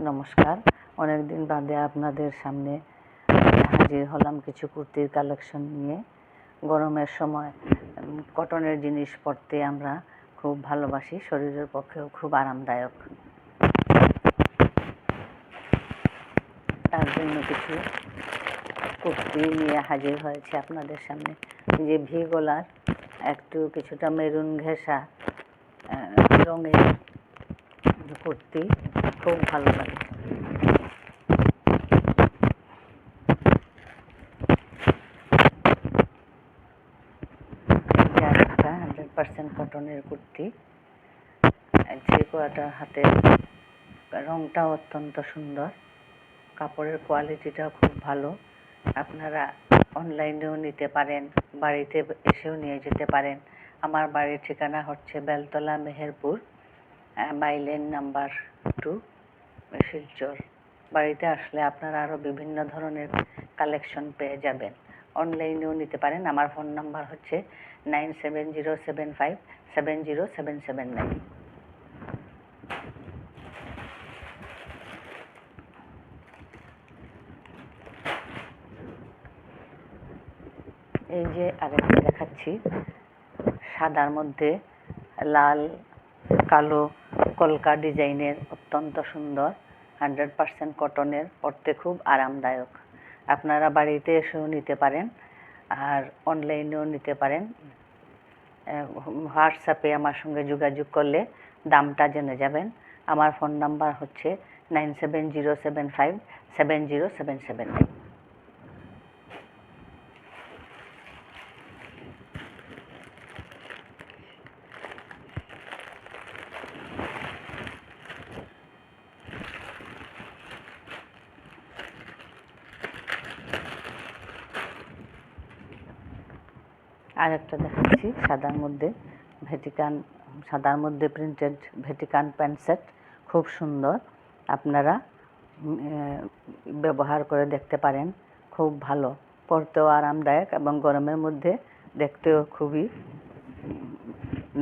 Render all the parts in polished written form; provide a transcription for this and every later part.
নমস্কার। অনেক দিন বাদে আপনাদের সামনে হাজির হলাম কিছু কুর্তির কালেকশন নিয়ে। গরমের সময় কটনের জিনিস পরতে আমরা খুব ভালোবাসি, শরীরের পক্ষেও খুব আরামদায়ক। তার জন্য কিছু কুর্তি নিয়ে হাজির হয়েছে আপনাদের সামনে। যে ভি গলার একটু কিছুটা মেরুন ঘেঁষা রঙের কুর্তি খুব ভালো লাগে। একটা 100% কটনের কুর্তি, যে কোয়াটার হাতের রঙটা অত্যন্ত সুন্দর, কাপড়ের কোয়ালিটিটাও খুব ভালো। আপনারা অনলাইনেও নিতে পারেন, বাড়িতে এসেও নিয়ে যেতে পারেন। আমার বাড়ির ঠিকানা হচ্ছে বেলতলা, মেহেরপুর, মাইলেন নাম্বার 2, শিলচর। বাড়িতে আসলে আপনারা আরও বিভিন্ন ধরনের কালেকশন পেয়ে যাবেন। অনলাইনেও নিতে পারেন। আমার ফোন নাম্বার হচ্ছে 9707570779। এই যে আরেকটা দেখাচ্ছি, সাদার মধ্যে লাল কালো কলকা ডিজাইনের, অত্যন্ত সুন্দর, 100% কটনের, পরতে খুব আরামদায়ক। আপনারা বাড়িতে এসেও নিতে পারেন আর অনলাইনেও নিতে পারেন। হোয়াটসঅ্যাপে আমার সঙ্গে যোগাযোগ করলে দামটা জেনে যাবেন। আমার ফোন নাম্বার হচ্ছে 9707570779। আরেকটা দেখাচ্ছি সাদার মধ্যে সাদার মধ্যে প্রিন্টেড ভেটিকান প্যান্ট সেট, খুব সুন্দর। আপনারা ব্যবহার করে দেখতে পারেন, খুব ভালো, পরতেও আরামদায়ক এবং গরমের মধ্যে দেখতেও খুবই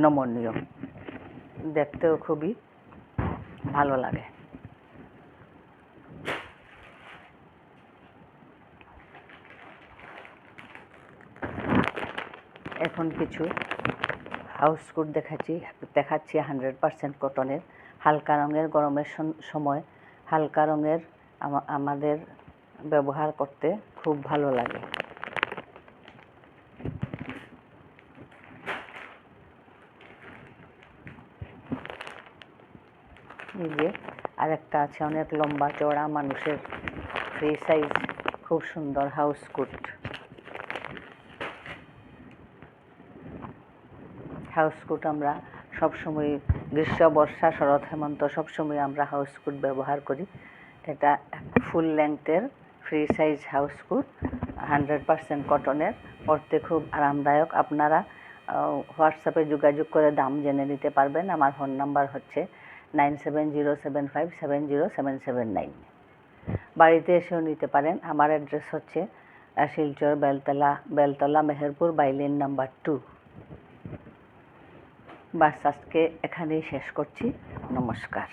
নমনীয়, দেখতেও খুবই ভালো লাগে। এখন কিছু হাউস কোট দেখাচ্ছি 100% কটনের, হালকা রঙের। গরমের সময় হালকা রঙের আমাদের ব্যবহার করতে খুব ভালো লাগে। এই যে আরেকটা আছে, অনেক লম্বা চওড়া মানুষের, ফ্রি সাইজ, খুব সুন্দর হাউস কোট। হাউস কোট আমরা সবসময় গ্রীষ্ম, বর্ষা, শরৎ, হেমন্ত সবসময় আমরা হাউস কোট ব্যবহার করি। এটা ফুল লেংথের ফ্রি সাইজ হাউস কোট, 100% কটনের, পরতে খুব আরামদায়ক। আপনারা হোয়াটসঅ্যাপে যোগাযোগ করে দাম জেনে নিতে পারবেন। আমার ফোন নাম্বার হচ্ছে 9707570779। বাড়িতে এসেও নিতে পারেন। আমার অ্যাড্রেস হচ্ছে শিলচর, বেলতলা, মেহেরপুর, বাইলেন নাম্বার 2। বাস আজকে এখানেই শেষ করছি। নমস্কার।